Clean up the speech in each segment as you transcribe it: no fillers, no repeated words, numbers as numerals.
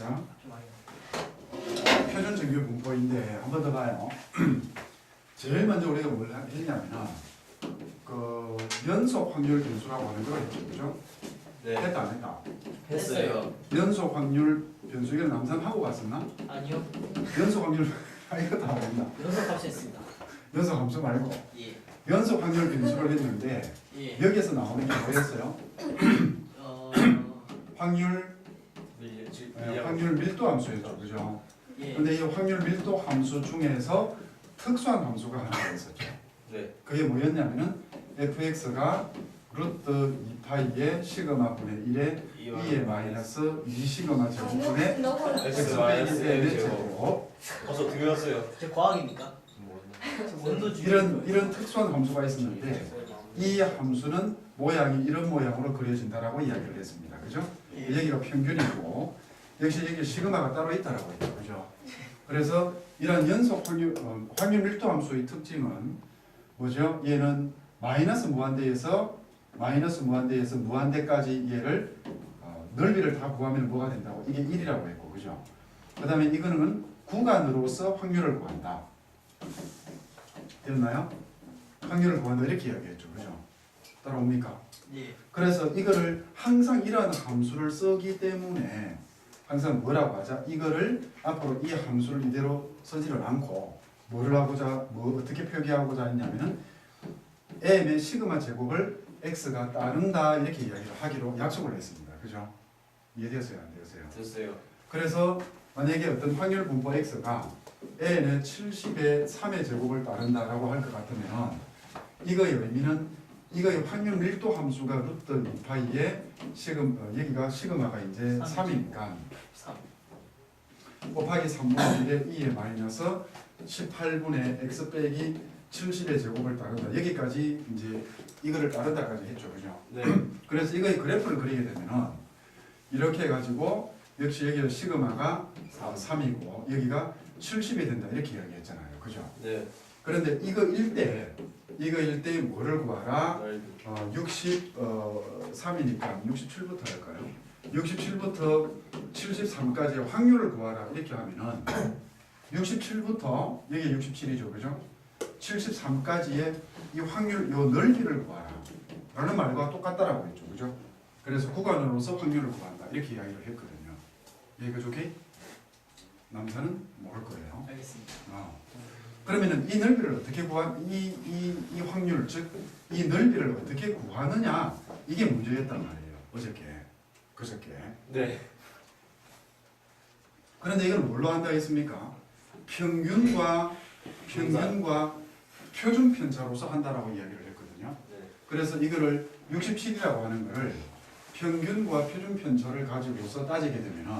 자, 표준 정규 분포인데 한 번 더 봐요. 제일 먼저 우리가 뭘 했냐면은 그 연속 확률 변수라고 하는 걸 했죠, 그죠? 네. 했다 안 했다? 했어요. 연속 확률 변수 이건 남산하고 갔었나? 아니요. 연속 확률 이것도 안 했나? 연속값이 했습니다. 연속 함수 말고 예. 연속 확률 변수를 했는데 예. 여기에서 나오는 게 뭐였어요? 확률 확률 밀도 함수였죠, 그죠? 예. 근데 이 확률 밀도 함수 중에서 특수한 함수가 하나 있었죠. 네. 그게 뭐였냐면은 fx가 루트 2파이의 시그마분의 1에 2의 마이너스 2 시그마 제곱분의 x 빼기 n의 제곱. 벌써 어떻게 왔어요? 제 과학입니까? 원도 이런 특수한 함수가 있었는데 이 함수는 모양이 이런 모양으로 그려진다라고 이야기를 했습니다. 그죠? 여기가 평균이고 역시 여기 시그마가 따로 있다라고 했죠. 그죠? 그래서 이런 연속 확률 밀도 함수의 특징은 뭐죠? 얘는 마이너스 무한대에서 무한대까지 얘를 넓이를 다 구하면 뭐가 된다고? 이게 1이라고 했고, 그죠? 그 다음에 이거는 구간으로서 확률을 구한다. 됐나요? 확률을 구한다 이렇게 이야기했죠, 그죠? 따라옵니까? 예. 그래서 이거를 항상 이러한 함수를 쓰기 때문에 항상 뭐라고 하자? 이거를 앞으로 이 함수를 이대로 쓰지를 않고 뭐를 하고자, 어떻게 표기하고자 했냐면은 m의 시그마 제곱을 x가 따른다 이렇게 이야기를 하기로 약속을 했습니다. 그죠? 이해되었어요? 안 되었어요? 됐어요. 그래서 만약에 어떤 확률 분포 x가 n의 70의 3의 제곱을 따른다라고 할 것 같으면 이거의 의미는 이거의 확률 밀도 함수가 루트 2파이의 여기가 시그마가 이제 3이니까 3. 곱하기 3분의 1의 2의 마이너스 18분의 x 빼기 70의 제곱을 따른다. 여기까지 이제 이거를 따른다까지 했죠, 그죠? 네. 그래서 이거의 그래프를 그리게 되면은 이렇게 해가지고 역시 여기가 시그마가 3이고 여기가 70이 된다 이렇게 이야기했잖아요, 그죠? 네. 그런데 이거일 때 뭐를 구하라? 63이니까 67부터 할까요? 67부터 73까지의 확률을 구하라 이렇게 하면은 67부터 여기 67이죠, 그죠? 73까지의 이 확률, 요 넓이를 구하라 라는 말과 똑같다라고 했죠, 그죠? 그래서 구간으로서 확률을 구한다 이렇게 이야기를 했거든요. 여기가 좋게? 남사는 모를 거예요. 알겠습니다. 그러면은 이 넓이를 어떻게 이 확률, 즉 이 넓이를 어떻게 구하느냐 이게 문제였단 말이에요. 그저께. 네. 그런데 이걸 뭘로 한다 했습니까? 평균과 표준 편차로서 한다라고 이야기를 했거든요. 네. 그래서 이거를 67이라고 하는 거를 평균과 표준 편차를 가지고서 따지게 되면은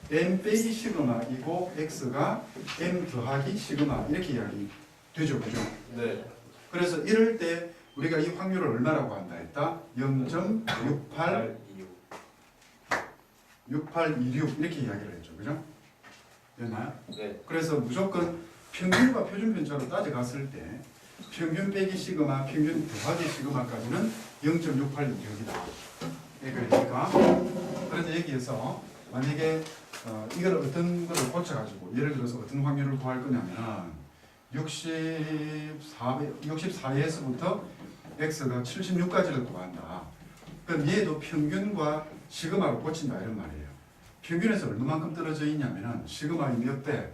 m 빼기 시그마이고 x가 m 더하기 시그마 이렇게 이야기 되죠, 그죠? 네. 그래서 이럴 때 우리가 이 확률을 얼마라고 한다 했다? 0.6826 이렇게 이야기를 했죠, 그죠? 됐나요? 네. 그래서 무조건 평균과 표준 편차로 따져갔을 때 평균 빼기 시그마, 평균 더하기 시그마까지는 0.6826이다. 그러니까 그래서 여기에서 만약에 이걸 어떤 거를 고쳐가지고 예를 들어서 어떤 확률을 구할 거냐면 64에서부터 x가 76까지를 구한다. 그럼 얘도 평균과 시그마를 고친다 이런 말이에요. 평균에서 얼마만큼 떨어져 있냐면은 시그마의 몇 배?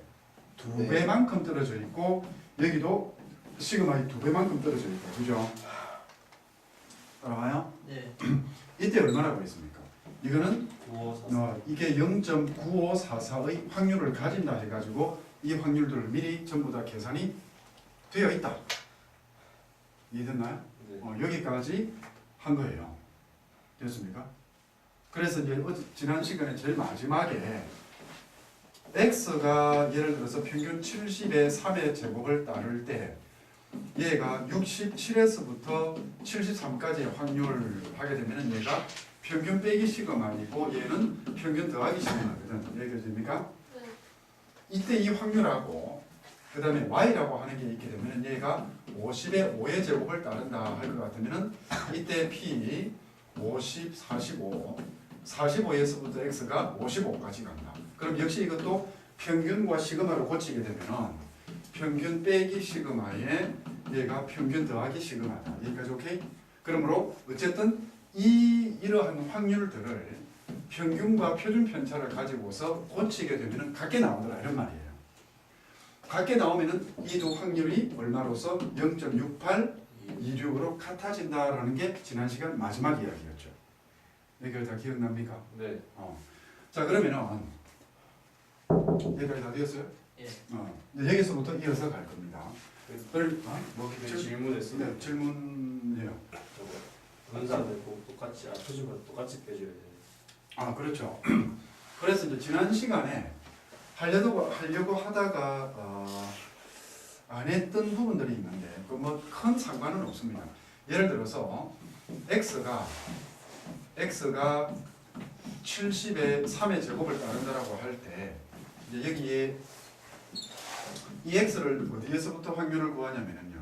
2배만큼 떨어져 있고 여기도 시그마의 2배만큼 떨어져 있고, 그죠? 따라와요? 네. 이때 얼마라고 했습니까? 이거는 9544. 이게 0.9544의 확률을 가진다 해가지고 이 확률들을 미리 전부 다 계산이 되어 있다. 이해됐나요? 네. 여기까지 한 거예요. 됐습니까? 그래서 이제 지난 시간에 제일 마지막에 x가 예를 들어서 평균 70의 3의 제곱을 따를 때 얘가 67에서부터 73까지의 확률을 하게 되면 얘가 평균 빼기 시그마이고 얘는 평균 더하기 시그마거든. 이해되십니까? 네. 이때 이 확률하고 그 다음에 y라고 하는 게 있게 되면 얘가 50의 5의 제곱을 따른다 할 것 같으면 이때 p 50, 45 45에서부터 x가 55까지 간다. 그럼 역시 이것도 평균과 시그마로 고치게 되면은 평균 빼기 시그마에 얘가 평균 더하기 시그마다. 여기까지 오케이? 그러므로 어쨌든 이러한 확률들을 평균과 표준 편차를 가지고서 고치게 되면은 같게 나오더라 이런 말이에요. 같게 나오면은 이 두 확률이 얼마로서 0.6826으로 같아진다라는 게 지난 시간 마지막 이야기였죠. 여기까지 다 기억납니까? 네. 자 그러면은 여기까지 다 되었어요? 예. 이제 여기서부터 이어서 갈 겁니다. 뭐 질문했어요. 네, 질문해요. 분산을 꼭 똑같이 표준만 똑같이 빼줘야 돼. 그렇죠. 그래서 이제 지난 시간에 하려고 하다가 안 했던 부분들이 있는데 그 뭐 큰 상관은 없습니다. 예를 들어서 x가 70에 3의 제곱을 따른다라고 할 때 이제 여기에 이 x를 어디에서부터 확률을 구하냐면요.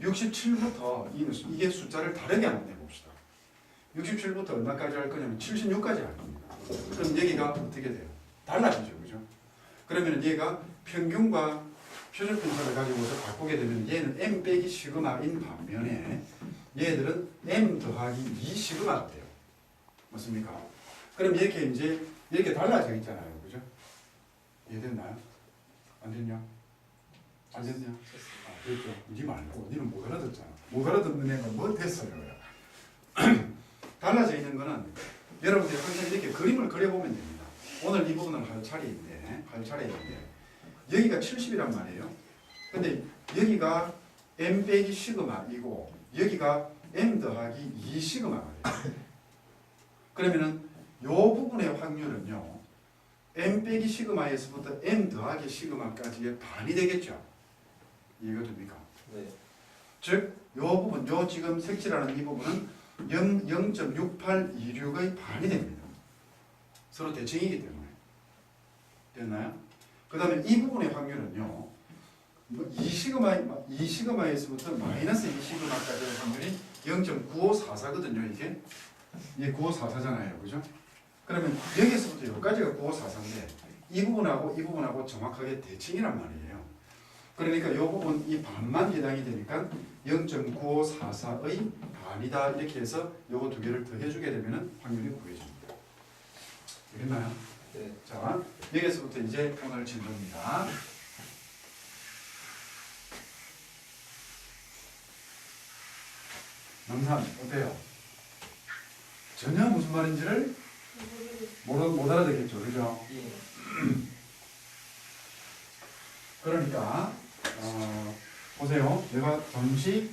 67부터 이게 숫자를 다르게 한번 해봅시다. 67부터 얼마까지 할 거냐면 76까지 할 겁니다. 그럼 여기가 어떻게 돼요? 달라지죠. 그죠? 그러면 얘가 평균과 표준 편차를 가지고서 바꾸게 되면 얘는 m 빼기 시그마인 반면에 얘들은 m 더하기 2 시그마가 돼요. 맞습니까? 그럼 이렇게 이제 이렇게 달라져 있잖아요. 그죠? 이해됐나요? 안 됐냐? 안 됐냐? 그렇죠. 니 말고 니는 못 알아듣잖아. 못 알아듣는 애가 뭐 됐어요. 달라져 있는 거는 여러분들이 항상 이렇게 그림을 그려보면 됩니다. 오늘 이 부분을 할 차례인데 여기가 70이란 말이에요. 근데 여기가 m 빼기 시그마이고 여기가 m 더하기 2 시그마가 돼요. 그러면은 요 부분의 확률은요. m 빼기 시그마에서부터 m 더하기 시그마까지의 반이 되겠죠. 이해가 됩니까? 네. 즉, 요 부분, 요 지금 색칠하는 이 부분은 0.6826의 반이 됩니다. 서로 대칭이기 때문에. 됐나요? 그 다음에 이 부분의 확률은요. 2시그마에서부터 마이너스 2시그마까지의 확률이 0.9544거든요. 이게 9544잖아요. 그죠? 그러면 여기서부터 여기까지가 9544인데 이 부분하고 정확하게 대칭이란 말이에요. 그러니까 이 부분 이 반만 해당이 되니까 0.9544의 반이다 이렇게 해서 요거 두 개를 더해주게 되면 확률이 구해집니다. 되겠나요? 네. 자 여기서부터 이제 오늘 질문입니다. 남산 어때요? 전혀 무슨 말인지를 못 알아듣겠죠, 그죠? 예. 그러니까 보세요. 내가 잠시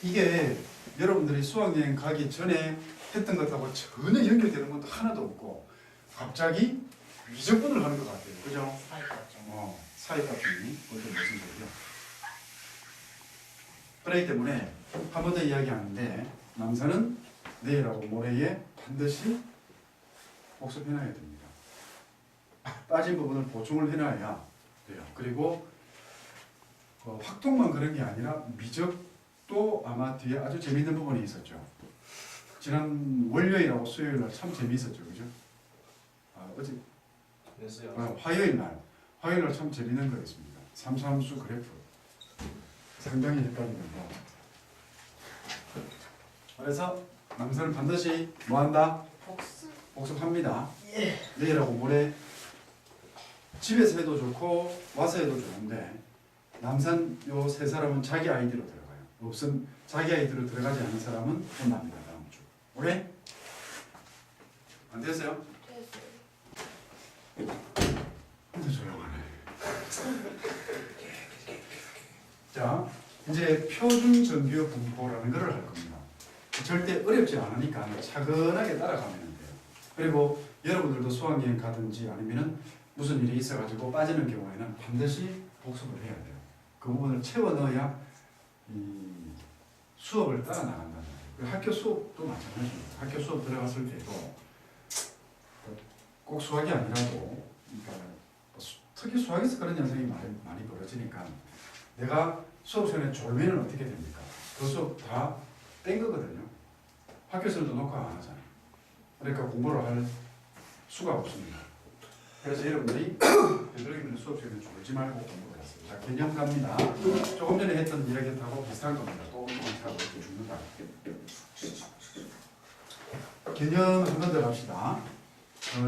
이게 여러분들이 수학여행 가기 전에 했던 것하고 전혀 연결되는 것도 하나도 없고 갑자기 위적분을 하는 것 같아요, 그죠? 사이값죠. 사이값이 그것도 무슨 소리요? 그렇기 때문에 한 번 더 이야기하는데 남산은 내일하고 모레에 반드시 복습해놔야 됩니다. 빠진 부분을 보충을 해놔야 돼요. 그리고 확통만 그런 게 아니라 미적도 아마 뒤에 아주 재미있는 부분이 있었죠. 지난 월요일하고 수요일날 참 재미있었죠, 그죠? 어제 됐어요. 화요일날 참 재미있는 거 있습니다. 삼수함수 그래프 상당히 헷갈리는데 그래서 남산은 반드시 뭐한다? 복습합니다. 예. 내일하고 모레 집에서 해도 좋고 와서 해도 좋은데 남산 요 세 사람은 자기 아이디로 들어가요. 자기 아이디로 들어가지 않은 사람은 혼납니다. 다음 주. 오케이? 안 됐어요? 근데 조용하네. 자, 이제 표준 정규 분포라는 것을 할 겁니다. 절대 어렵지 않으니까 차근하게 따라가면 돼요. 그리고 여러분들도 수학여행 가든지 아니면은 무슨 일이 있어가지고 빠지는 경우에는 반드시 복습을 해야 돼요. 그 부분을 채워 넣어야 이 수업을 따라 나간다는 거예요. 학교 수업도 마찬가지입니다. 학교 수업 들어갔을 때도 꼭 수학이 아니라도 그러니까 특히 수학에서 그런 현상이 많이 벌어지니까 내가 수업 시간에 졸면은 어떻게 됩니까? 그 수업 다 뺀 거거든요. 학교에서도 녹화 안 하잖아요. 그러니까 공부를 할 수가 없습니다. 그래서 여러분들이 되도록이면 수업 시간에 졸지 말고 공부를 하세요. 자, 개념 갑니다. 조금 전에 했던 이야기하고 비슷한 겁니다. 또 하고 이렇게 죽는다. 개념 한 번 더 합시다.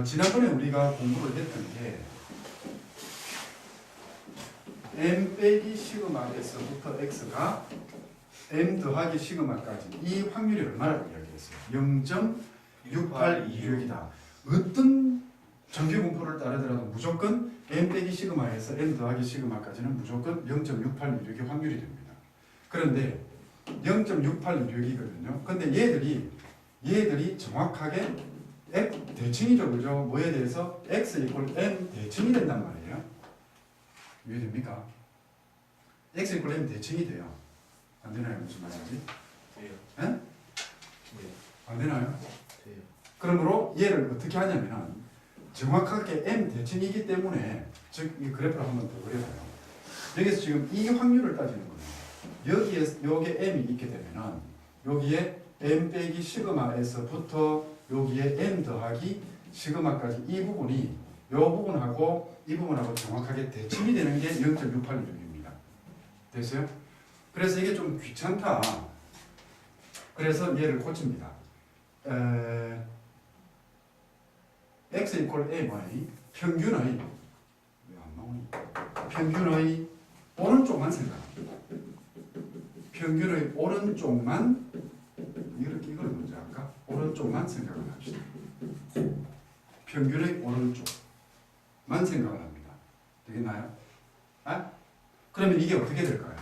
지난번에 우리가 공부를 했던 게 m 빼기 시그마에서부터 x가 m 더하기 시그마까지 이 확률이 얼마라고 이야기했어요? 0.6826이다. 어떤 정규 분포를 따르더라도 무조건 m 빼기 시그마에서 m 더하기 시그마까지는 무조건 0.6826의 확률이 됩니다. 그런데 0.6826이거든요. 근데 얘들이 정확하게 F 대칭이죠, 그죠? 뭐에 대해서 x 이퀄 m 대칭이 된단 말이에요. 이해됩니까? x 이퀄 m 대칭이 돼요. 안 되나요? 무슨 말인지? 돼요. 예? 네. 안 되나요? 돼요. 그러므로 얘를 어떻게 하냐면은 정확하게 m 대칭이기 때문에 즉 이 그래프를 한번 더 그려봐요. 여기서 지금 이 확률을 따지는 거예요. 여기에 요게 m이 있게 되면은 여기에 m 빼기 시그마에서부터 여기에 m 더하기 시그마까지 이 부분이 요 부분하고 이 부분하고 정확하게 대칭이 되는 게 0.686입니다. 됐어요? 그래서 이게 좀 귀찮다. 그래서 얘를 고칩니다. x 이퀄 m의 평균의 왜 안 나오니? 평균의 오른쪽만 생각합니다. 평균의 오른쪽만 이걸 먼저 할까? 오른쪽만 생각을 합시다. 평균의 오른쪽만 생각을 합니다. 되겠나요? 아? 그러면 이게 어떻게 될까요?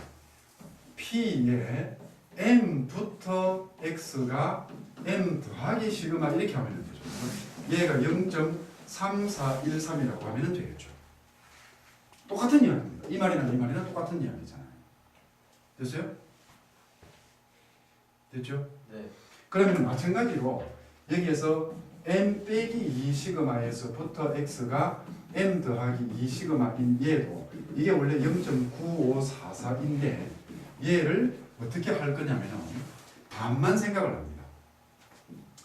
P에 m부터 x가 m 더하기 시그마 이렇게 하면 되죠. 얘가 0.3413이라고 하면 되겠죠. 똑같은 이야기입니다. 이 말이나 이 말이나 똑같은 이야기잖아요. 됐어요? 됐죠? 네. 그러면 마찬가지로 여기에서 m 빼기 2 시그마에서부터 x가 m 더하기 2 시그마인 얘도 이게 원래 0.9544인데 얘를 어떻게 할 거냐면은 반만 생각을 합니다.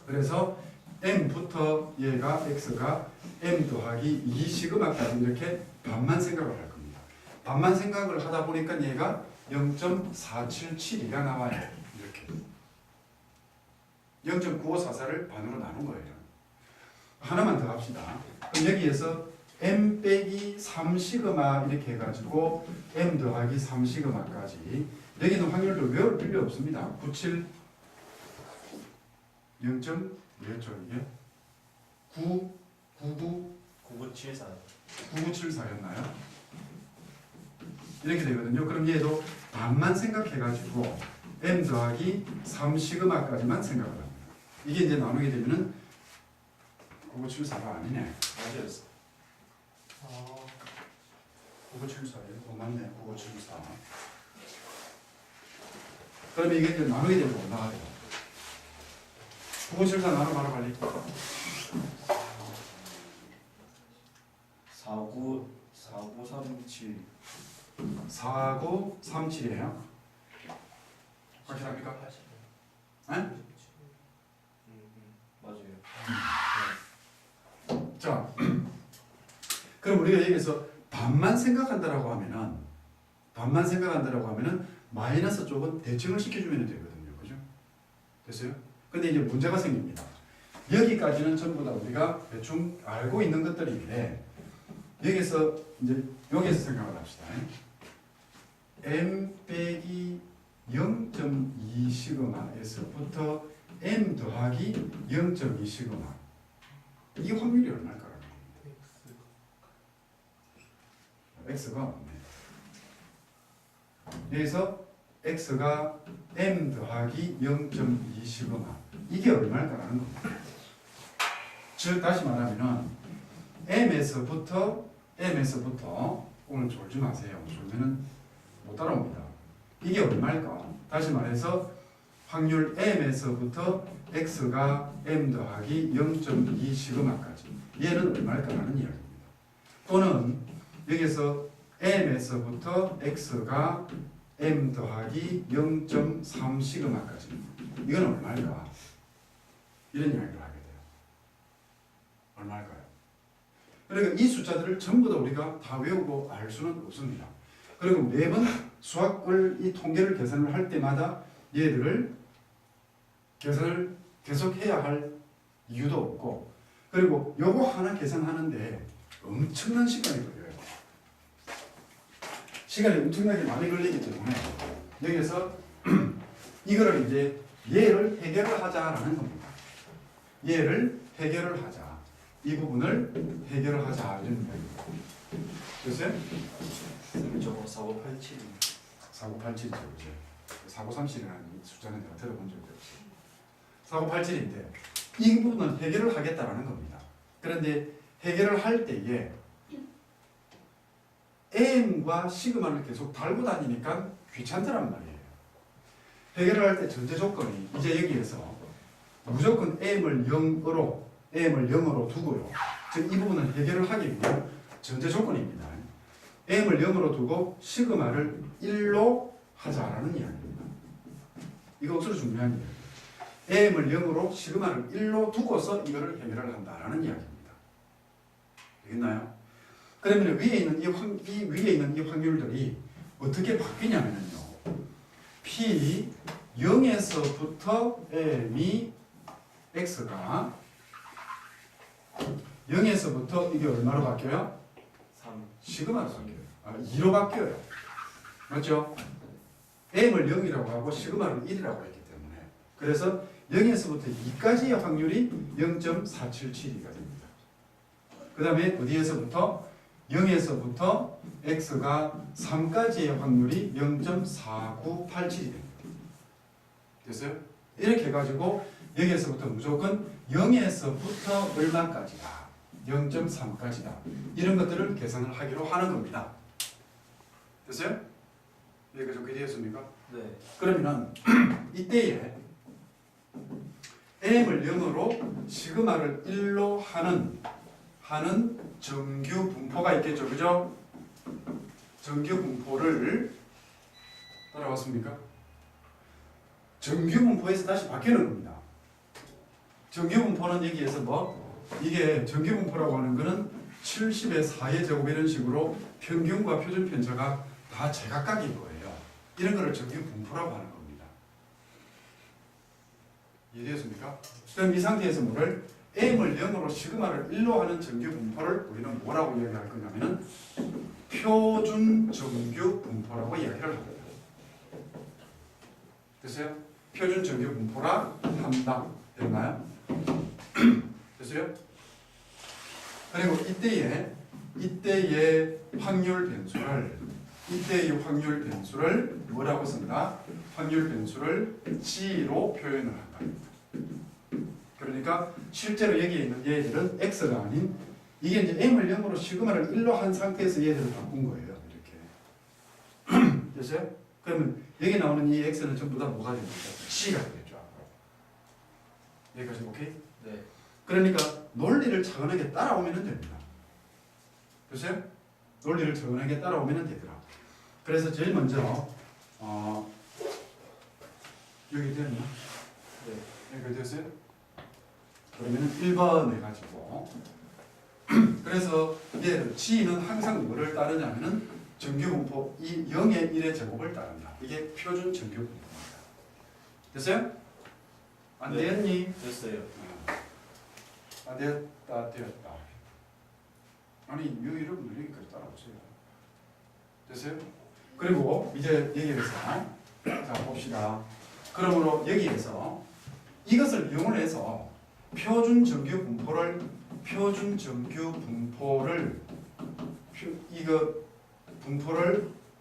그래서 m부터 얘가 x가 m 더하기 2 시그마까지 이렇게 반만 생각을 할 겁니다. 반만 생각을 하다 보니까 얘가 0.477이가 나와요. 이렇게 0.9544를 반으로 나눈 거예요. 하나만 더 합시다. 그럼 여기에서 m 빼기 3 시그마 이렇게 해가지고 m 더하기 3 시그마까지 여기는 확률도 외울 필요 없습니다. 97 0. 뭐였죠 이게? 9974. 9974였나요? 이렇게 되거든요. 그럼 얘도 반만 생각해가지고 m 더하기 3 시그마까지만 생각을 합니다. 이게 이제 나누게 되면은 9974가 아니네. 맞아요. 9974예요. 맞네. 9974. 그러면 이게 이제 나누게 되면 얼마가 돼요? 9974 나눠봐라 빨리. 4937. 4937이에요. 확실합니까? 네? 맞아요. 자, 그럼 우리가 여기서 반만 생각한다라고 하면은 마이너스 쪽은 대칭을 시켜주면 되거든요. 그죠? 됐어요? 근데 이제 문제가 생깁니다. 여기까지는 전부 다 우리가 대충 알고 있는 것들인데 여기서 생각을 합시다. m 빼기 0.2 시그마에서부터 m 더하기 0.2 시그마 이 확률이 얼마일까요? x가 없네. 여기서 x가 m 더하기 0.2 시그마 이게 얼마일까라는 겁니다. 즉 다시 말하면은 m에서부터 오늘 졸지 마세요. 졸면은 못 따라옵니다. 이게 얼마일까? 다시 말해서 확률 m에서부터 x가 m 더하기 0.2 시그마까지 얘는 얼마일까라는 이야기입니다. 또는 여기서 m에서부터 x가 m 더하기 0.3 시그마까지 이건 얼마일까? 이런 이야기를 하게 돼요. 얼마일까요? 그러니까 이 숫자들을 전부 다 우리가 다 외우고 알 수는 없습니다. 그리고 매번 수학을 이 통계를 계산을 할 때마다 얘들을 계산을 계속 해야 할 이유도 없고, 그리고 요거 하나 계산하는데 엄청난 시간이 걸려요. 시간이 엄청나게 많이 걸리기 때문에 여기서 이거를 이제 얘를 해결을 하자라는 겁니다. 얘를 해결을 하자. 이 부분을 해결을 하자 이런 겁니다. 됐어요? 저거 4987. 4987이죠. 4937이라는 숫자는 내가 들어본 적이 없어요. 4987인데 이 부분은 해결을 하겠다라는 겁니다. 그런데 해결을 할 때에 m과 시그마를 계속 달고 다니니까 귀찮더란 말이에요. 해결을 할 때 전제 조건이 이제 여기에서 무조건 m을 0으로 두고요. 즉 이 부분은 해결을 하기 위한 전제 조건입니다. m을 0으로 두고 시그마를 1로 하자라는 이야기입니다. 이거 억수로 중요한 이야기예요. m을 0으로 시그마를 1로 두고서 이거를 해결을 한다라는 이야기입니다. 되겠나요? 그러면 위에 있는 이 확률들이 어떻게 바뀌냐면요. P 0에서부터 m이 x가 0에서부터 이게 얼마로 바뀌어요? 3. 시그마로 바뀌어요. 2로 바뀌어요. 맞죠? m을 0이라고 하고 시그마를 1이라고 했기 때문에 그래서 0에서부터 2까지의 확률이 0.477이가 됩니다. 그 다음에 어디에서부터? 0에서부터 x가 3까지의 확률이 0.4987이 됩니다. 됐어요? 이렇게 해가지고 여기에서부터 무조건 0에서부터 얼마까지다. 0.3까지다. 이런 것들을 계산을 하기로 하는 겁니다. 됐어요? 여기가 좀 이해했습니까? 네. 그러면은 이때에 m을 0으로 시그마를 1로 하는 정규 분포가 있겠죠. 그죠? 정규 분포를 따라왔습니까? 정규 분포에서 다시 바뀌는 겁니다. 정규 분포는 여기에서 이게 정규 분포라고 하는 거는 70의 4의 제곱 이런 식으로 평균과 표준 편차가 다 제각각인 거예요. 이런 거를 정규 분포라고 하는 겁니다. 이해되셨습니까? 그럼 이 상태에서 뭐를 m을 0으로 시그마를 1로 하는 정규 분포를 우리는 뭐라고 이야기할 거냐면은 표준 정규 분포라고 이야기를 합니다. 됐어요? 표준 정규 분포라 한다. 됐나요? 됐어요? 그리고 이때의 확률 변수를 뭐라고 쓴다? 확률 변수를 g로 표현을 한다. 그러니까 실제로 여기에 있는 얘들은 x가 아닌 이게 이제 m을 0으로 시그마를 1로 한 상태에서 얘들을 바꾼 거예요. 이렇게. 됐어요? 그러면 여기 나오는 이 x는 전부 다 뭐가 됩니까? g가 되겠죠. 여기까지 오케이? 네. 그러니까 논리를 차근하게 따라오면 됩니다. 됐어요? 논리를 차근하게 따라오면 되더라. 그래서 제일 먼저 여기 됐나? 네. 여기 됐어요? 그러면 1번 해가지고 그래서 얘 G는 항상 뭐를 따르냐면은 정규분포 이 0의 1의 제곱을 따른다. 이게 표준 정규분포입니다. 됐어요? 안 네. 되었니? 됐어요. 아, 되었다. 아니, 여러분들 여기까지 따라오세요. 됐어요? 그리고 이제 여기에서 자 봅시다. 그러므로 여기에서 이것을 이용을 해서 표준 정규 분포를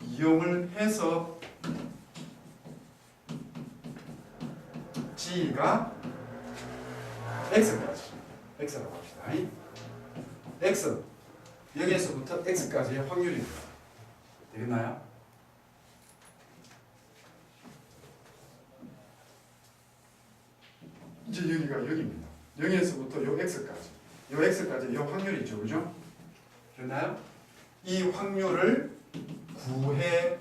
이용을 해서 G가 X라고 합시다. X 여기에서부터 X까지의 확률입니다. 되겠나요? 이제 여기가 여기입니다. 0에서부터 요 X까지 요 확률이 있죠. 그죠? 됐나요? 이 확률을 구해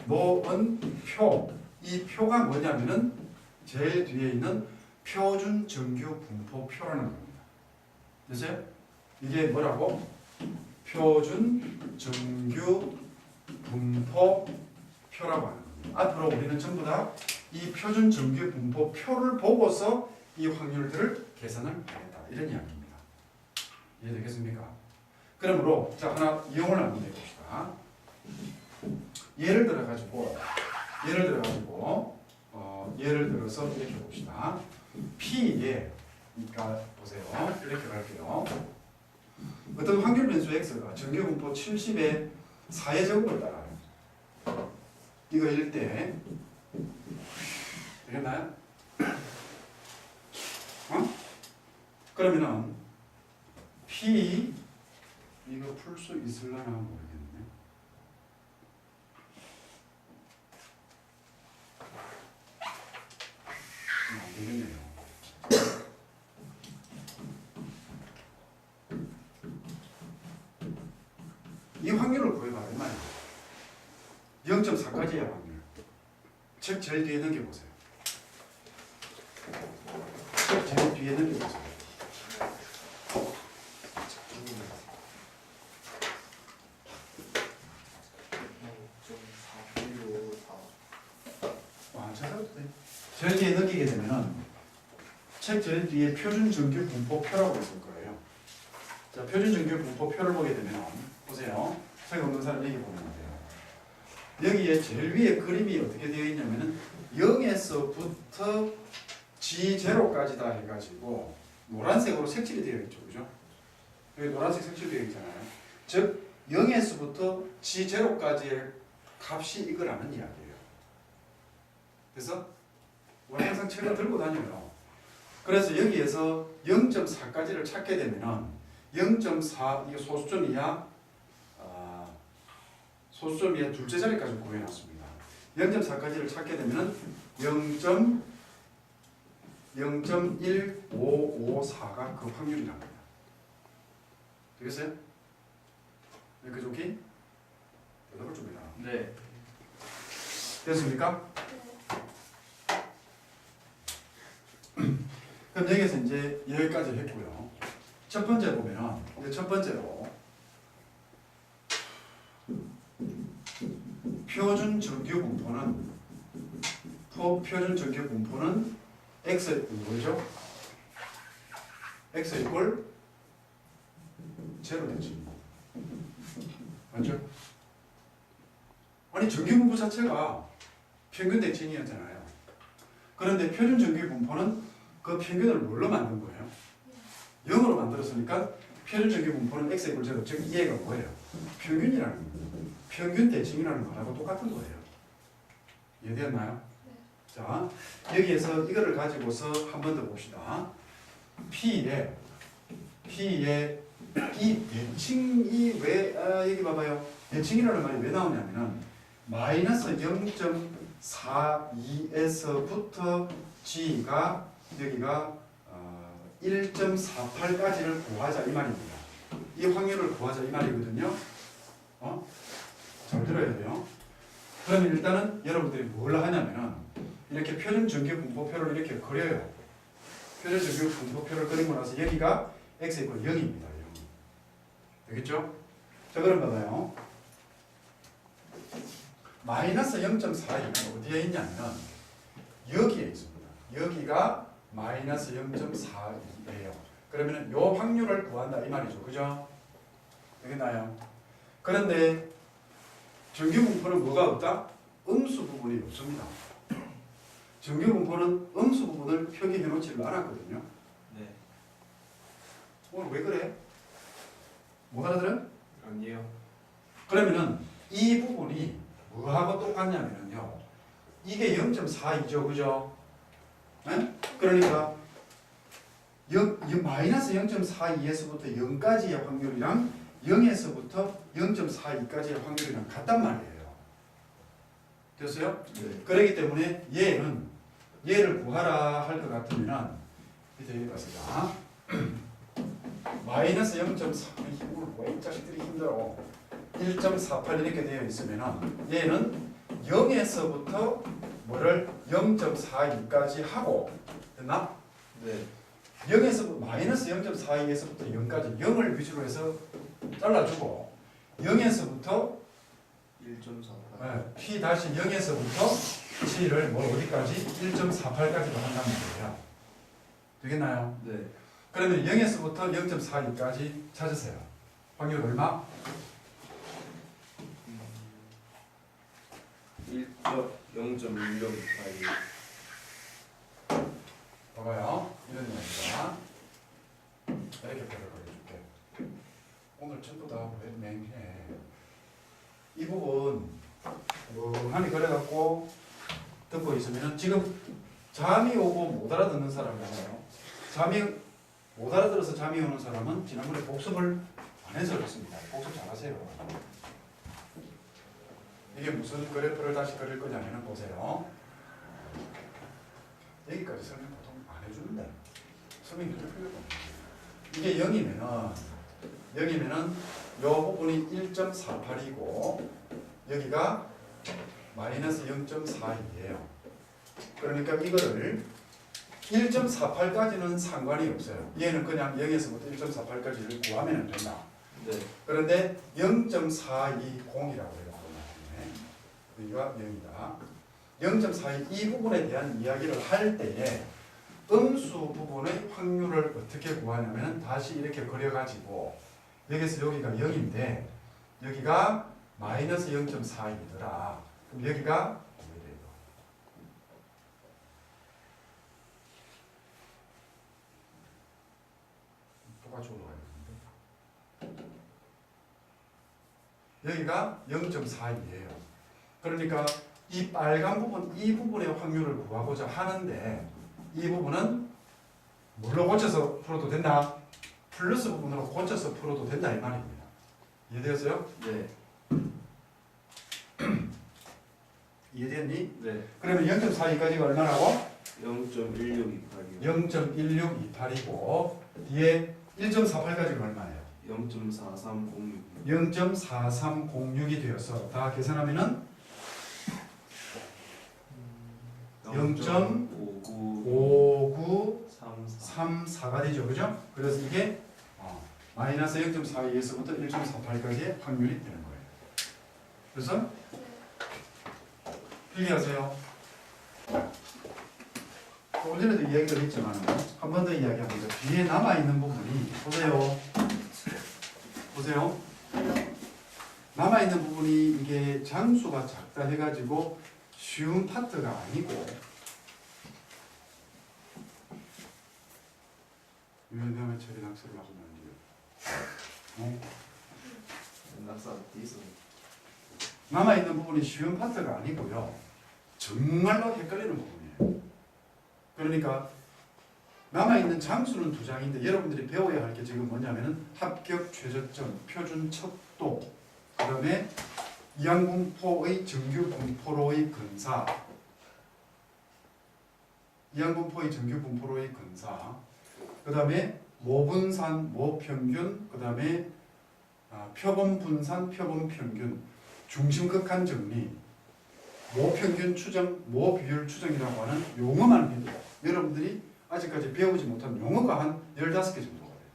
놓은 이 표가 뭐냐면은 제일 뒤에 있는 표준 정규 분포표라는 겁니다. 됐어요? 이게 뭐라고? 표준 정규 분포 표라고 하는 겁니다. 앞으로 우리는 전부 다 이 표준 정규 분포 표를 보고서 이 확률들을 계산을 하겠다. 이런 이야기입니다. 이해되겠습니까? 그러므로 자 하나 이용을 한번 해봅시다. 예를 들어가지고 예를 들어서 이렇게 봅시다. P에 그러니까 보세요. 이렇게 갈게요. 어떤 확률 변수 x가 정규 분포 70의 4의 제곱을 따라요. 이거 일 때 되겠나요? 그러면은 P 이거 풀 수 있을려나 모르겠네. 안 되겠네요. 이 확률을 구해봐라 이 말이에요. 0.4까지의 확률. 책 제일 뒤에 넘겨보세요. 책 제일 뒤에 넘겨보세요. 찾아도 돼. 제일 뒤에 넘기게 되면은 책 제일 뒤에 표준 정규 분포표라고 있을 거예요. 자, 표준 정규 분포표를 보게 되면 보세요. 책 없는 사람 여기 보면 돼요. 여기에 제일 위에 그림이 어떻게 되어 있냐면은 0에서부터 G0까지 다 해가지고 노란색으로 색칠이 되어 있죠, 그죠? 여기 노란색 색칠되어 있잖아요. 즉 0에서부터 G0까지의 값이 이거라는 이야기예요. 그래서 우리 항상 책을 들고 다녀요. 그래서 여기에서 0.4까지를 찾게 되면은 0.4 이게 소수점 이하 둘째 자리까지 구해놨습니다. 0.4까지를 찾게 되면은 0.1554가 그 확률이랍니다. 되겠어요? 이렇게 좋기? 대답을 줍니다. 네. 됐습니까? 그럼 여기서 이제 여기까지 했고요. 첫 번째 보면은 이제 첫 번째로 표준 정규 분포는 x 뭐죠? x 이꼴 제로 되지. 맞죠? 아니 정규 분포 자체가 평균 대칭이었잖아요. 그런데 표준 정규 분포는 그 평균을 뭘로 만든 거예요? 0으로 만들었으니까 표준 정규 분포는 x 이꼴 제로. 즉 이해가 뭐예요? 평균이라는 거예요. 평균 대칭이라는 거하고 똑같은 거예요. 이해되었나요? 자, 여기에서 이거를 가지고서 한 번 더 봅시다. P에 이 대칭이 왜 여기 봐봐요. 대칭이라는 말이 왜 나오냐면은 마이너스 0.42에서부터 G가 여기가 1.48까지를 구하자 이 말입니다. 이 확률을 구하자 이 말이거든요. 잘 들어야 돼요. 그럼 일단은 여러분들이 뭘 하냐면은 이렇게 표준 정규 분포표를 이렇게 그려요. 표준 정규 분포표를 그리고 나서 여기가 x 이퀄 0입니다. 0. 되겠죠? 자, 그럼 봐봐요. 마이너스 0.42가 어디에 있냐면 여기에 있습니다. 여기가 마이너스 0.42예요. 그러면 요 확률을 구한다 이 말이죠. 그죠? 되겠나요? 그런데 정규 분포는 뭐가 없다? 음수 부분이 없습니다. 정규 분포는 음수 부분을 표기해 놓지를 않았거든요. 네. 오늘 왜 그래? 못 알아들어요? 아니요. 그러면은 이 부분이 뭐하고 똑같냐면요. 이게 0.42죠. 그죠? 네? 그러니까 마이너스 0.42에서부터 0까지의 확률이랑 0에서부터 0.42까지의 확률이랑 같단 말이에요. 됐어요? 네. 그렇기 때문에 얘를 구하라 할 것 같으면 밑에 여기 봤습니다. 마이너스 0.4 힘을 왜 이 자식들이 힘들어. 1.48 이렇게 되어 있으면은 얘는 0에서부터 뭐를 0.42까지 하고 됐나? 네. 0에서 마이너스 0.42에서부터 0까지 0을 위주로 해서 잘라주고 0에서부터 1.4. p 다시 0에서부터 7을 뭐 어디까지 1.48까지로 한다는 거예요. 되겠나요? 네. 그러면 0에서부터 0.42까지 찾으세요. 확률 얼마? 0.16 봐봐요. 이런 이야기가 이렇게 표를 그려줄게. 오늘 전부 다 왜 맹해? 이 부분 멍하니 그려갖고 듣고 있으면 지금 잠이 오고 못 알아듣는 사람이잖아요. 잠이 못 알아들어서 잠이 오는 사람은 지난번에 복습을 안 해서 그렇습니다. 복습 잘하세요. 이게 무슨 그래프를 다시 그릴 거냐면 보세요. 여기까지 설명 보통 안 해주는데 설명해 줄 필요가 없어요. 이게 0이면은 요 부분이 1.48이고 여기가 마이너스 0.42예요. 그러니까 이거를 1.48까지는 상관이 없어요. 얘는 그냥 0에서부터 1.48까지를 구하면 된다. 네. 그런데 0.420이라고 해요. 여기가 0이다. 0.42 이 부분에 대한 이야기를 할 때에 음수 부분의 확률을 어떻게 구하냐면 다시 이렇게 그려가지고 여기서 여기가 0인데 여기가 마이너스 0.42더라. 그럼 여기가 똑같이 올라가야 되는데 여기가 0.42예요. 그러니까 이 빨간 부분, 이 부분의 확률을 구하고자 하는데 이 부분은 뭘로 고쳐서 풀어도 된다? 플러스 부분으로 고쳐서 풀어도 된다 이 말입니다. 이해되었어요? 네. 이해됐니? 네. 그러면 0.42까지가 얼마라고? 0.1628이요. 0.1628이고 뒤에 1.48까지가 얼마예요? 0.4306. 0.4306이 되어서 다 계산하면은 0.59 0.5934가 되죠. 그죠? 그래서 이게 마이너스 0.42에서부터 1.48까지의 확률이 되는 거예요. 그래서 필기하세요. 조금 전에도 이야기를 했지만 한 번 더 이야기합니다. 뒤에 남아있는 부분이 보세요. 보세요. 남아있는 부분이 이게 장수가 작다 해가지고 쉬운 파트가 아니고 유연하면 처리 낙서를 하고 난 뒤에 낙사 뒤에서 남아있는 부분이 쉬운 파트가 아니고요. 정말로 헷갈리는 부분이에요. 그러니까 남아있는 장수는 두 장인데 여러분들이 배워야 할 게 지금 뭐냐면은 합격 최저점, 표준 척도, 그 다음에 이항분포의 정규분포로의 근사, 이항분포의 정규분포로의 근사, 그 다음에 모분산, 모평균, 그 다음에 표본분산, 표본평균, 중심극한 정리, 모평균 추정, 모비율 추정이라고 하는 용어만 해도 여러분들이 아직까지 배우지 못한 용어가 한 15개 정도가 돼요.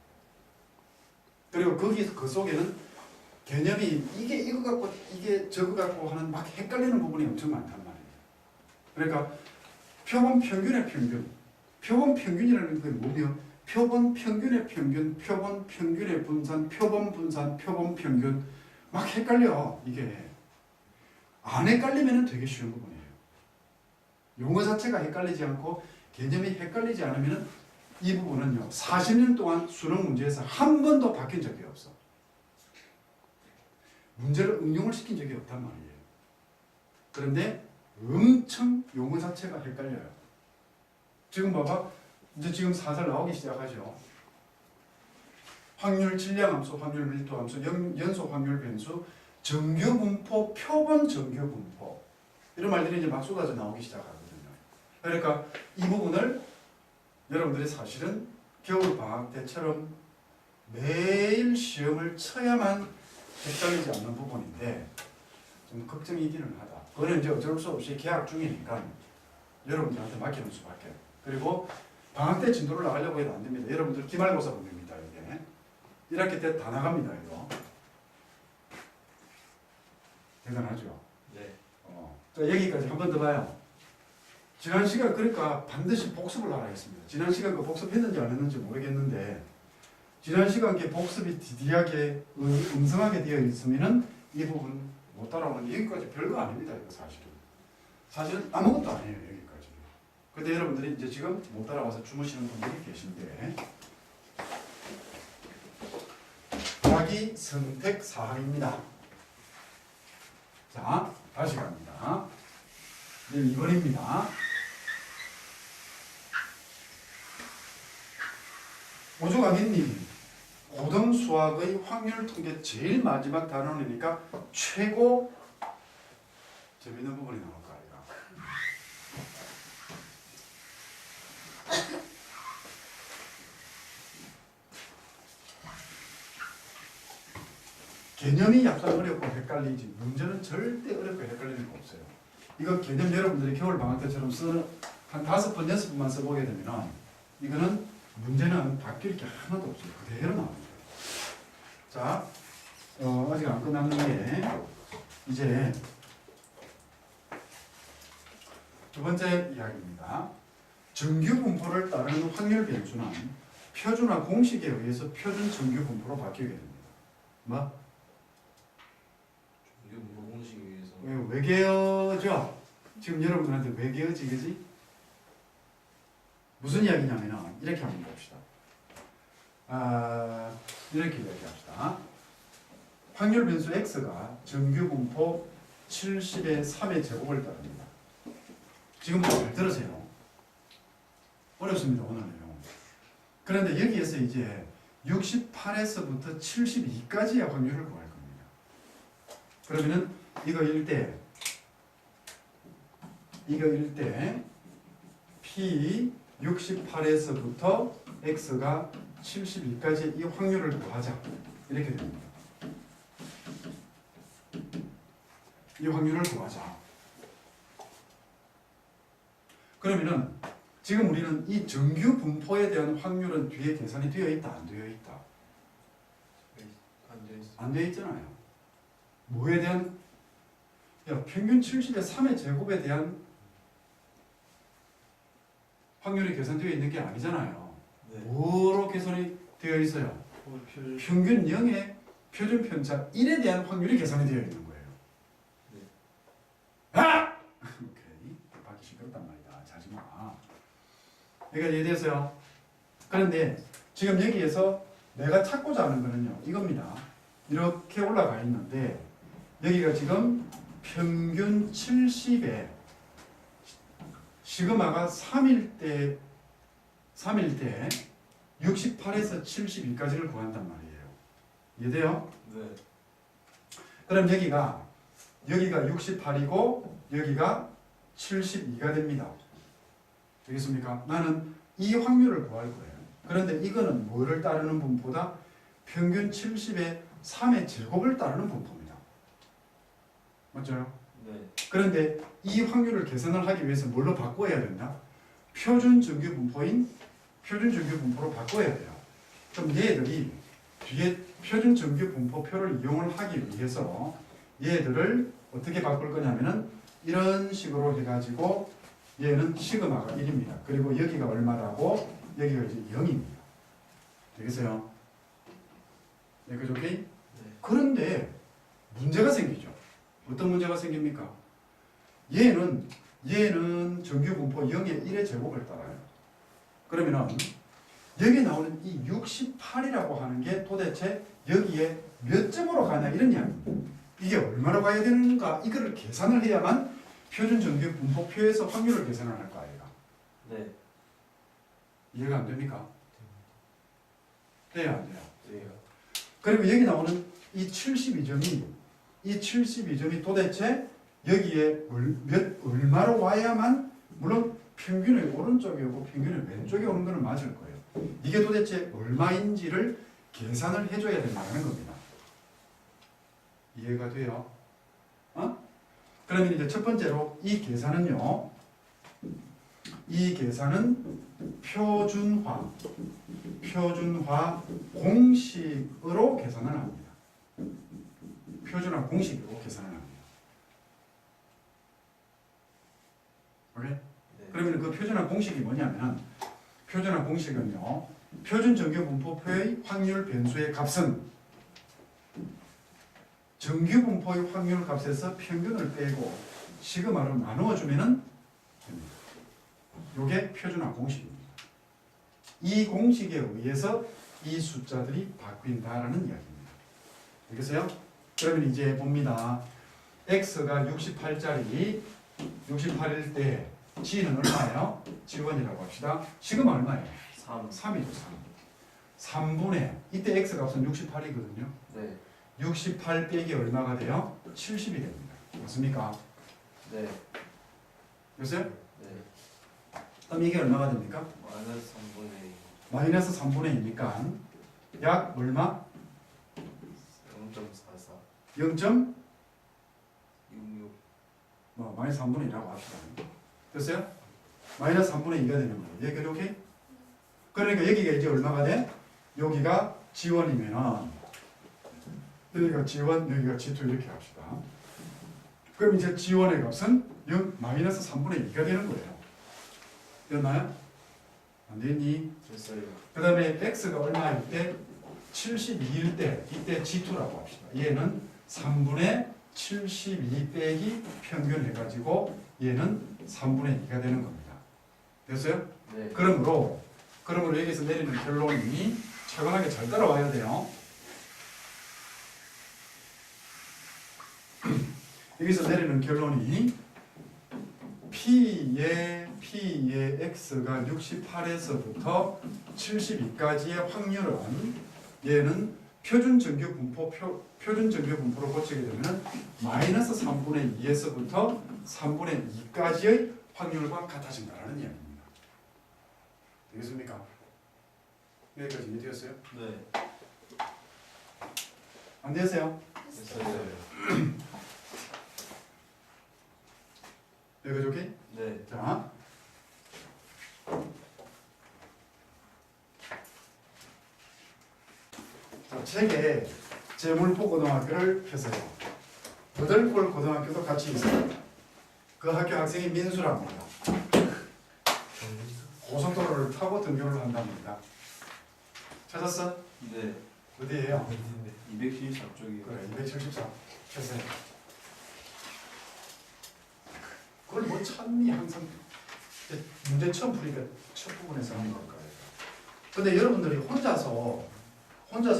그리고 거기서 그 속에는 개념이 이게 이거 갖고 이게 저거 갖고 하는 막 헷갈리는 부분이 엄청 많단 말이에요. 그러니까 표본 평균의 평균, 표본 평균이라는 게 뭐며 표본 평균의 평균, 표본 평균의 분산, 표본 분산, 표본 평균 막 헷갈려. 이게 안 헷갈리면 되게 쉬운 부분이에요. 용어 자체가 헷갈리지 않고 개념이 헷갈리지 않으면 이 부분은요 40년 동안 수능 문제에서 한 번도 바뀐 적이 없어. 문제를 응용을 시킨 적이 없단 말이에요. 그런데 엄청 용어 자체가 헷갈려요. 지금 봐봐. 이제 지금 사설 나오기 시작하죠. 확률 질량함수, 확률 밀도함수, 연소 확률 변수, 정규분포, 표본 정규분포 이런 말들이 이제 막 쏟아져 나오기 시작하거든요. 그러니까 이 부분을 여러분들이 사실은 겨울 방학 때처럼 매일 시험을 쳐야만 헷갈리지 않는 부분인데 좀 걱정이기는 하다. 그거는 이제 어쩔 수 없이 계약 중이니까 여러분들한테 맡기는 수밖에. 그리고 방학 때 진도를 나가려고 해도 안 됩니다. 여러분들 기말고사 보면 됩니다. 이게 1학기 때 다 나갑니다. 이거 대단하죠. 네. 자, 여기까지 한 번 더 봐요. 지난 시간 그러니까 반드시 복습을 하라 했습니다. 지난 시간 그 복습했는지 안 했는지 모르겠는데 지난 시간 게 복습이 디디하게 음성하게 되어 있으면은 이 부분 못 따라오는 여기까지 별거 아닙니다. 이거 사실은 아무것도 아니에요. 여기까지. 근데 여러분들이 이제 지금 못 따라와서 주무시는 분들이 계신데 자기 선택 사항입니다. 자, 다시 갑니다. 2번입니다. 오주강인님이 고등 수학의 확률 통계 제일 마지막 단원이니까 최고 재밌는 부분이 나올 거 아이가. 개념이 약간 어렵고 헷갈리지 문제는 절대 어렵고 헷갈리는 거 없어요. 이거 개념 여러분들이 겨울 방학 때처럼 쓰는 한 5번, 6번만 써보게 되면 이거는 문제는 바뀔 게 하나도 없어요. 그대로 나옵니다. 자, 아직 안 끝났는 게 이제 두 번째 이야기입니다. 정규 분포를 따르는 확률 변수는 표준화 공식에 의해서 표준 정규 분포로 바뀌게 됩니다. 뭐? 이게 뭐 공식에 의해서. 외계어죠? 지금 여러분들한테 외계어지, 그지? 무슨 이야기냐면 이렇게 한번 봅시다. 이렇게 이야기합시다. 확률 변수 x가 정규 분포 70의 3의 제곱을 따릅니다. 지금 잘 들으세요. 어렵습니다, 오늘 내용. 그런데 여기에서 이제 68에서부터 72까지의 확률을 구할 겁니다. 그러면은 이거일 때 P 68에서부터 X가 72까지 이 확률을 구하자. 이렇게 됩니다. 이 확률을 구하자. 그러면은 지금 우리는 이 정규 분포에 대한 확률은 뒤에 계산이 되어 있다, 안 되어 있다? 안 돼 있어. 안 되어 있잖아요. 뭐에 대한? 평균 70의 3의 제곱에 대한 확률이 계산되어 있는 게 아니잖아요. 네. 뭐로 계산이 되어 있어요? 표준. 평균 0의 표준 편차 1에 대한 확률이 계산이 되어 있는 거예요. 네. 아! 오케이. 밖이 시끄럽단 말이다. 자지 마. 여기가 이해되세요? 그런데 지금 여기에서 내가 찾고자 하는 거는요. 이겁니다. 이렇게 올라가 있는데 여기가 지금 평균 70에 시그마가 3일 때 68에서 72까지를 구한단 말이에요. 이해돼요? 네. 그럼 여기가 68이고 여기가 72가 됩니다. 되겠습니까? 나는 이 확률을 구할 거예요. 그런데 이거는 뭐를 따르는 분포다? 평균 70의 3의 제곱을 따르는 분포입니다. 맞죠? 네. 그런데 이 확률을 계산을 하기 위해서 뭘로 바꿔야 된다? 표준 정규 분포인 표준 정규 분포로 바꿔야 돼요. 그럼 얘들이 뒤에 표준 정규 분포표를 이용을 하기 위해서 얘들을 어떻게 바꿀 거냐면은 이런 식으로 해가지고 얘는 시그마가 1입니다. 그리고 여기가 얼마라고? 여기가 이제 0입니다. 되겠어요? 네, 그죠? 오케이? 네. 그런데 문제가 생기죠. 어떤 문제가 생깁니까? 얘는 정규 분포 0의 1의 제곱을 따라요. 그러면은 여기 나오는 이 68이라고 하는 게 도대체 여기에 몇 점으로 가냐 이런 이야기입니다. 이게 얼마로 가야 되는가 이거를 계산을 해야만 표준 정규 분포표에서 확률을 계산을 할 거 아이가. 네. 이해가 안 됩니까? 돼요, 안 돼요? 네. 그리고 여기 나오는 이 72점이 도대체 여기에 얼마로 와야만 물론 평균의 오른쪽에 오고 평균의 왼쪽에 오는 거는 맞을 거예요. 이게 도대체 얼마인지를 계산을 해줘야 된다는 겁니다. 이해가 돼요? 그러면 이제 첫 번째로 이 계산은요. 이 계산은 표준화 공식으로 계산을 합니다. 표준화 공식으로 계산을 합니다. 오케이? 네. 그러면 그 표준화 공식이 뭐냐면 표준화 공식은요. 표준 정규 분포표의 확률 변수의 값은 정규 분포의 확률 값에서 평균을 빼고 시그마로 나누어 주면은 됩니다. 이게 표준화 공식입니다. 이 공식에 의해서 이 숫자들이 바뀐다라는 이야기입니다. 알겠어요? 그러면 이제 봅니다. x가 68짜리 68일 때 g는 얼마예요? g1이라고 합시다. 시그마 얼마예요? 3. 3이죠. 3. 3분의 이때 x 값은 68이거든요. 네. 68 빼기 얼마가 돼요? 70이 됩니다. 맞습니까? 네. 됐어요? 네. 그럼 이게 얼마가 됩니까? 마이너스 3분의 마이너스 3분의 2니까 약 얼마? 0.44. 0. 66. 마이너스 3분의 2라고 합시다. 됐어요? 마이너스 3분의 2가 되는 거예요. 여기까지 오케이? 그러니까 여기가 이제 얼마가 돼? 여기가 G1이면은 여기가 G1, 여기가 G2 이렇게 합시다. 그럼 이제 G1의 값은 0, 마이너스 3분의 2가 되는 거예요. 됐나요? 안 됐니? 됐어요. 그 다음에 X가 얼마일 때? 72일 때, 이때 G2라고 합시다. 얘는 3분의 72 빼기 평균 해가지고 얘는 3분의 2가 되는 겁니다. 됐어요? 네. 그러므로 여기서 내리는 결론이 차분하게 잘 따라와야 돼요. 여기서 내리는 결론이 P의 X가 68에서부터 72까지의 확률은 얘는 표준 정규 분포로 고치게 되면 마이너스 3분의 2에서부터 3분의 2까지의 확률과 같아진다는 이야기입니다. 되겠습니까? 여기까지 이해되었어요? 네. 안 되세요? 됐어요. 여기까지 오케이? 네. 자, 책에 재물포고등학교를 펴세요. 여덟골 고등학교도 같이 있어요. 그 학교 학생이 민수랍니다. 고속도로를 타고 등교를 한답니다. 찾았어? 네. 어디에요? 274쪽이요. 그래, 274. 펴세요. 그걸 뭐 찾니 항상 문제 처음 풀니까 첫 부분에서 하는 걸까요? 근데 여러분들이 혼자서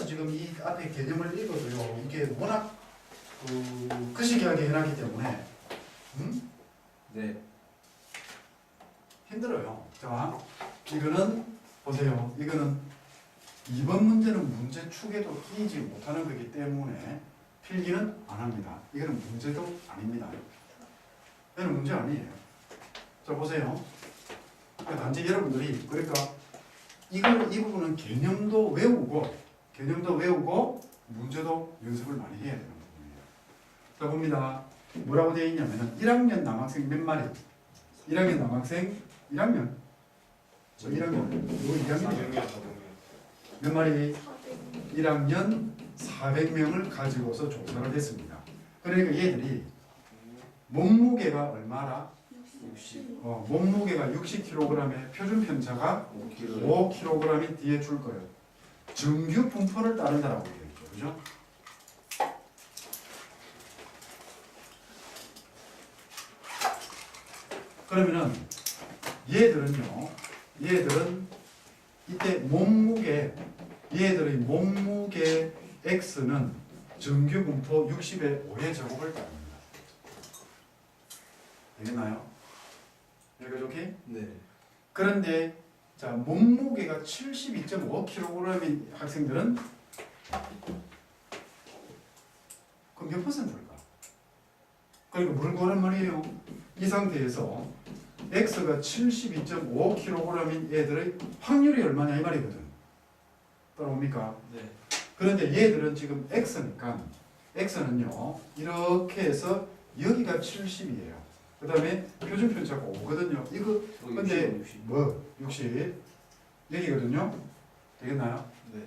지금 이 앞에 개념을 읽어도요 이게 워낙 거시기하게 해놨기 때문에 네. 힘들어요. 자, 이거는 보세요. 이거는 이번 문제는 문제 축에도 끼지 못하는 거기 때문에 필기는 안 합니다. 이거는 문제도 아닙니다. 이거는 문제 아니에요. 자, 보세요. 단지 여러분들이 그러니까 이 부분은 개념도 외우고 문제도 연습을 많이 해야 되는 부분이에요. 자, 봅니다. 뭐라고 되어 있냐면은 1학년 남학생 몇 마리? 1학년 남학생 1학년. 저 1학년. 이거 2학년이에요. 몇 마리? 1학년 400명을 가지고서 조사를 했습니다. 그러니까 얘들이 몸무게가 얼마라? 60. 몸무게가 60kg에 표준 편차가 5kg. 5kg이 뒤에 줄 거예요. 정규 분포를 따른다라고 되어 있죠. 그죠? 그러면은 얘들은 이때 얘들의 몸무게 X는 정규 분포 60의 5의 제곱을 따릅니다. 되겠나요? 여기까지 오케이? 네. 그런데 자 몸무게가 72.5kg인 학생들은 그럼 몇 퍼센트일까? 그러니까 뭘 구하란 말이에요? 이 상태에서 X가 72.5kg인 애들의 확률이 얼마냐 이 말이거든. 따라옵니까? 네. 그런데 얘들은 지금 X니까 X는요 이렇게 해서 여기가 70이에요. 그 다음에 표준 편차가 5거든요. 이거 근데 60. 뭐 60 여기거든요. 되겠나요? 네.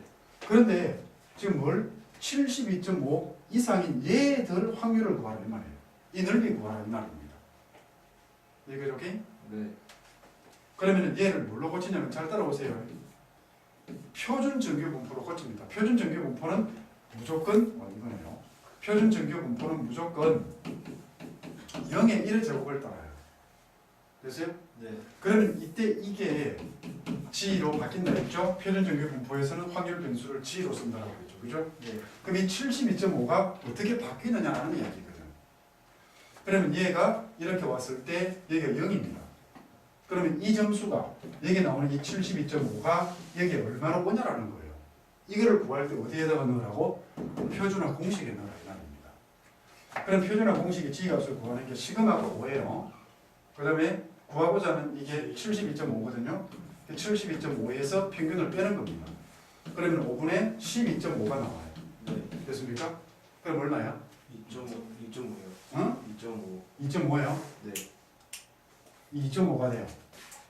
그런데 지금 뭘 72.5 이상인 얘들 확률을 구하라 이 말이에요. 이 넓이 구하라 이 말입니다. 이거 오케이? 네. 그러면 얘를 뭘로 고치냐면 잘 따라오세요. 표준 정규 분포로 고칩니다. 표준 정규 분포는 무조건 이거네요. 표준 정규 분포는 무조건 0의 1의 제곱을 따라요. 됐어요? 네. 그러면 이때 이게 G로 바뀐다 했죠? 표준 정규 분포에서는 확률 변수를 G로 쓴다고 했죠. 그죠? 네. 그럼 이 72.5가 어떻게 바뀌느냐는 이야기거든. 그러면 얘가 이렇게 왔을 때 여기가 0입니다. 그러면 이 점수가 여기 나오는 이 72.5가 여기에 얼마로 오냐라는 거예요. 이거를 구할 때 어디에다가 넣으라고? 표준화 공식에 넣으라 이 말입니다. 그럼 표준화 공식의 G값을 구하는 게 시그마가 5예요. 그 다음에 구하고자 하는 이게 72.5거든요. 72.5에서 평균을 빼는 겁니다. 그러면 5분의 12.5가 나와요. 네. 됐습니까? 그럼 얼마야? 2.5요. 어? 2.5. 2.5예요? 네. 2.5가 돼요.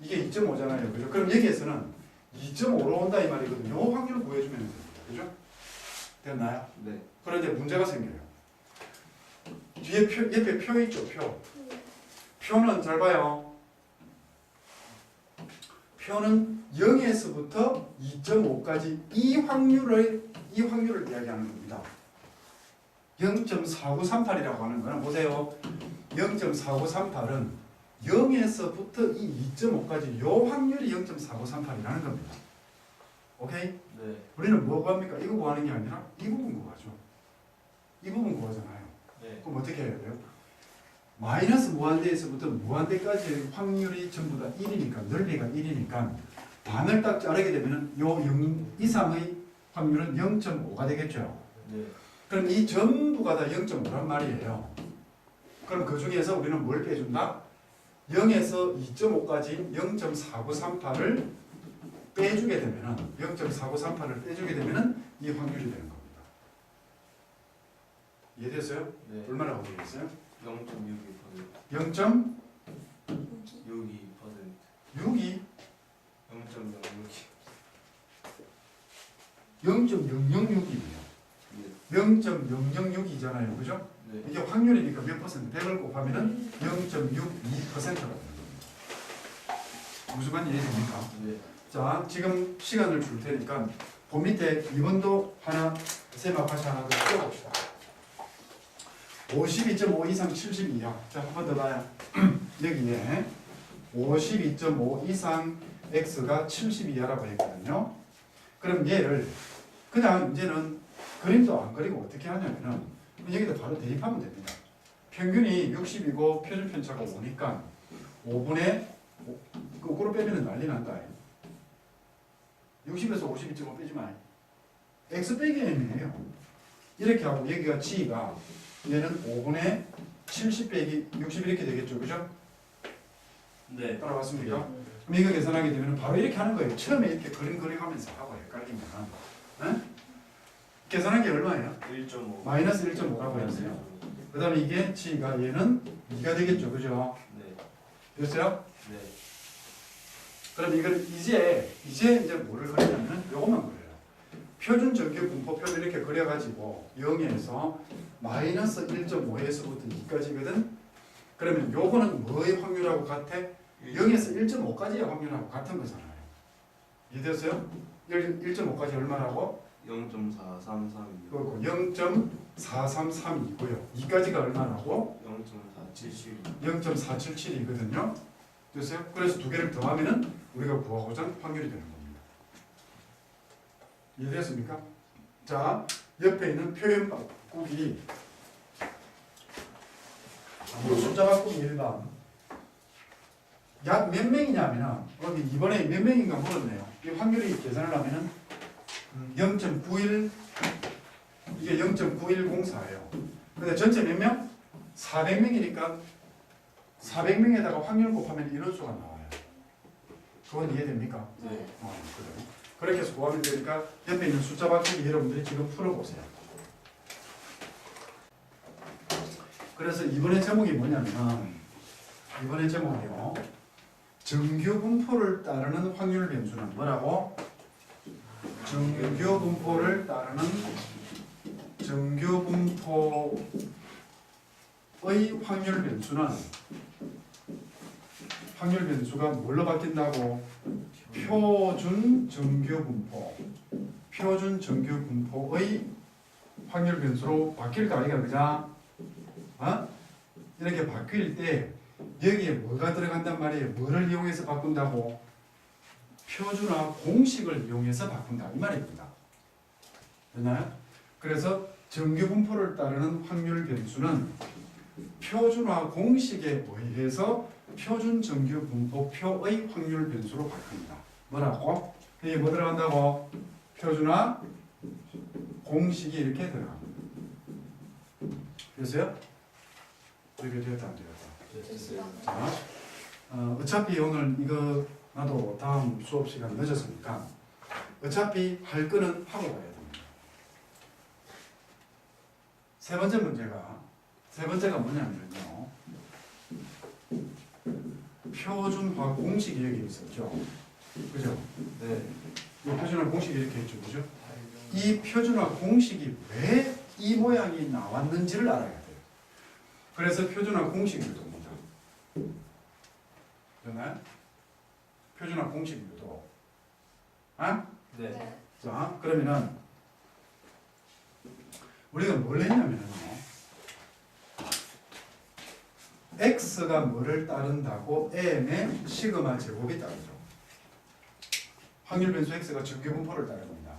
이게 2.5잖아요. 그죠? 그럼 여기에서는 2.5로 온다 이 말이거든요. 요 확률을 구해주면 됩니다. 그죠? 됐나요? 네. 그런데 문제가 생겨요. 뒤에 옆에 표 있죠? 표. 표는 잘 봐요. 표는 0에서부터 2.5까지 이 확률을 이야기하는 겁니다. 0.4938이라고 하는 거는 보세요. 0.4938은 0에서부터 이 2.5까지 요 확률이 0.4938이라는 겁니다. 오케이? 네. 우리는 뭐 구합니까? 이거 구하는 게 아니라 이 부분 구하죠. 이 부분 구하잖아요. 네. 그럼 어떻게 해야 돼요? 마이너스 무한대에서부터 무한대까지 확률이 전부 다 1이니까 넓이가 1이니까 반을 딱 자르게 되면 요 0 이상의 확률은 0.5가 되겠죠. 네. 그럼 이 전부가 다 0.5란 말이에요. 그럼 그 중에서 우리는 뭘 빼준다? 0에서 2.5까지 0.4938을 빼주게 되면은 0.4938을 빼주게 되면은 이 확률이 되는 겁니다. 이해됐어요? 네. 얼마나 오르겠어요? 0.62%. 0.62 62%. 0.062. 0.006이에요. 네. 0.006이잖아요. 그죠? 네. 이게 확률이니까 몇 퍼센트? 100을 곱하면은 0.62%가 되는 겁니다. 무슨 말인지 이해됩니까? 네. 자, 지금 시간을 줄 테니까 본 밑에 2번도 하나, 세마파시 하나 더 풀어봅시다. 52.5 이상 70 이하. 자, 한 번 더 봐요. 여기에 52.5 이상 x가 70 이하라고 했거든요. 그럼 얘를 그냥 이제는 그림도 안 그리고 어떻게 하냐면은 여기다 바로 대입하면 됩니다. 평균이 60이고 표준 편차가 5니까 5분의 거꾸로 빼면 난리 난다. 60에서 52.5 빼지 마. x 빼기 m이에요. 이렇게 하고 여기가 g가 얘는 5분의 70 빼기 60 이렇게 되겠죠. 그죠? 네. 따라왔습니까? 그럼 이거 계산하게 되면 바로 이렇게 하는 거예요. 처음에 이렇게 그림하면서 하고 헷갈리면. 계산한 게 얼마예요? 1.5. 마이너스 1.5라고 했어요. 그 다음에 이게 g가 얘는 2가 되겠죠. 그죠? 네. 됐어요? 네. 그럼 이걸 이제 뭐를 그리냐면 요것만 그려요. 표준 정규 분포표를 이렇게 그려가지고 0에서 마이너스 1.5에서부터 2까지거든. 그러면 요거는 뭐의 확률하고 같아? 0에서 1.5까지의 확률하고 같은 거잖아요. 이해됐어요? 1.5까지 얼마라고? 0.4332. 그렇고 0.433이고요. 2까지가 얼마라고? 0.477. 0.477이거든요. 됐어요? 그래서 두 개를 더하면은 우리가 구하고자 하는 확률이 되는 겁니다. 이해됐습니까? 자, 옆에 있는 표현 바꾸기. 숫자 바꾸기 1번. 약 몇 명이냐면 여기 이번에 몇 명인가 물었네요. 이 확률이 계산을 하면은 0.91 이게 0.9104예요. 근데 전체 몇 명? 400명이니까 400명에다가 확률 곱하면 이런 수가 나와요. 그건 이해됩니까? 네. 그래요. 그렇게 해서 구하면 되니까 옆에 있는 숫자 바꾸기 여러분들이 지금 풀어보세요. 그래서 이번에 제목이 뭐냐면 이번에 제목이요. 정규 분포를 따르는 확률 변수는 뭐라고? 정규 분포를 따르는 정규 분포의 확률 변수가 뭘로 바뀐다고? 표준 정규 분포의 확률 변수로 바뀔 거 아니가 그자? 어? 이렇게 바뀔 때 여기에 뭐가 들어간단 말이에요? 뭐를 이용해서 바꾼다고? 표준화 공식을 이용해서 바꾼다 이 말입니다. 됐나요? 그래서 정규 분포를 따르는 확률 변수는 표준화 공식에 의해서 표준 정규 분포표의 확률 변수로 바뀝니다. 뭐라고? 이게 뭐 들어간다고? 표준화 공식이 이렇게 들어갑니다. 됐어요? 이게 되었다 안 되었다? 됐어요. 자, 어차피 오늘 이거 나도 다음 수업 시간 늦었으니까 어차피 할 거는 하고 가야 됩니다. 세 번째가 뭐냐면요. 표준화 공식이 여기 있었죠. 그죠? 네. 이 표준화 공식이 이렇게 있죠. 그죠? 이 표준화 공식이 왜 이 모양이 나왔는지를 알아야 돼요. 그래서 표준화 공식 유도입니다. 되나요? 표준화 공식 유도. 아? 네. 자, 그러면은 우리가 뭘 했냐면요. x가 뭐를 따른다고? m의 시그마 제곱이 따르죠. 확률 변수 x가 정규 분포를 따릅니다.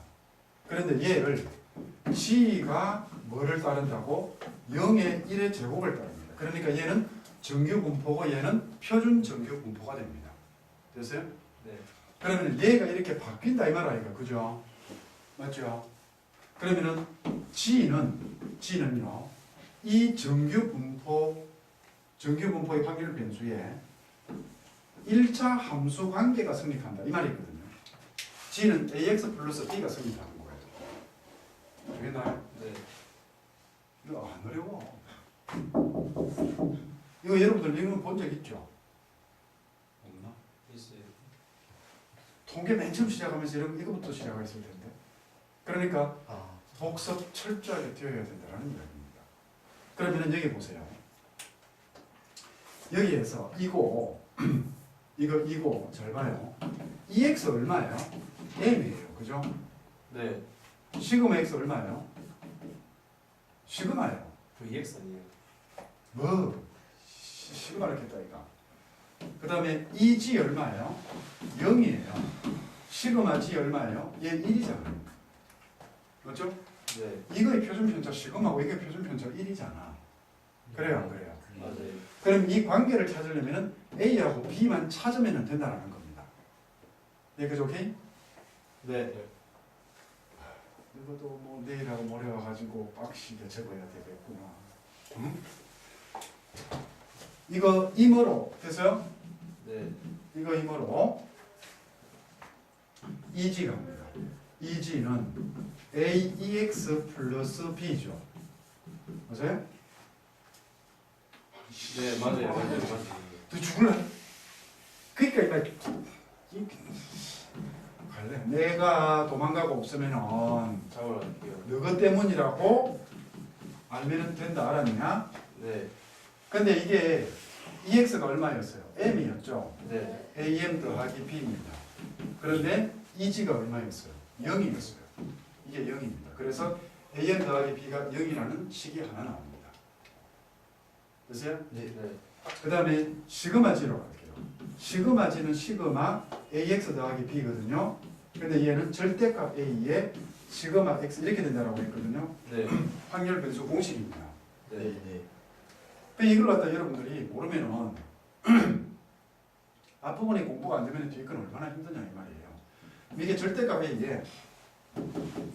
그런데 얘를 g가 뭐를 따른다고? 0의 1의 제곱을 따릅니다. 그러니까 얘는 정규 분포고 얘는 표준 정규 분포가 됩니다. 됐어요? 네. 그러면 얘가 이렇게 바뀐다 이 말 아이가 그죠? 맞죠? 그러면은 g는요 이 정규 분포의 확률 변수에 1차 함수 관계가 성립한다 이 말이거든요. g는 ax 플러스 b가 성립하는 거예요. 되겠나요? 네. 이거 안 어려워. 이거 여러분들 이거 본 적 있죠? 없나? 있어요. 통계 맨 처음 시작하면서 이거부터 시작했을 텐데. 그러니까 복습 철저하게 되어야 된다는 이야기입니다. 그러면 여기 보세요. 여기에서 이거 잘 봐요. EX 얼마예요? M이에요. 그죠? 네. 시그마 X 얼마예요? 시그마예요. VX 아니에요? 뭐? 시그마를 했다 이거. 그 다음에 EG 얼마예요? 0이에요. 시그마 G 얼마예요? 얘 1이잖아요. 맞죠? 네. 이거의 표준 편차 시그마고 이거의 표준 편차 1이잖아. 그래요, 안 그래요? 맞아요. 그럼 이 관계를 찾으려면 A하고 B만 찾으면 된다는 겁니다. 여기까지 오케이? 네. 이것도 뭐 내일하고 모레 와가지고 빡시게 적어야 되겠구나. 응? 이거 임으로 됐어요? 네. 이거 임으로 EG 갑니다. EG는 AEX 플러스 B죠. 맞아요? 네, 맞아요. 너 죽을래? 그러니까 갈래. 내가 도망가고 없으면은 잡으러 갈게요. 너것 때문이라고 알면 된다. 알았냐? 네. 근데 이게 EX가 얼마였어요? M이었죠. 네. AM 더하기 B입니다. 그런데 EG가 얼마였어요? 0이었어요. 이게 0입니다. 그래서 AM 더하기 B가 0이라는 식이 하나 나옵니다. 됐어요? 네. 그 다음에 시그마 G로 갈게요. 시그마 G는 시그마 AX 더하기 B거든요. 근데 얘는 절대값 A에 시그마 X 이렇게 된다고 했거든요. 네. 확률 변수 공식입니다. 네. 네. 근데 이걸 갖다 여러분들이 모르면은 앞부분이 공부가 안 되면 뒤에 건 얼마나 힘드냐 이 말이에요. 이게 절대값 A에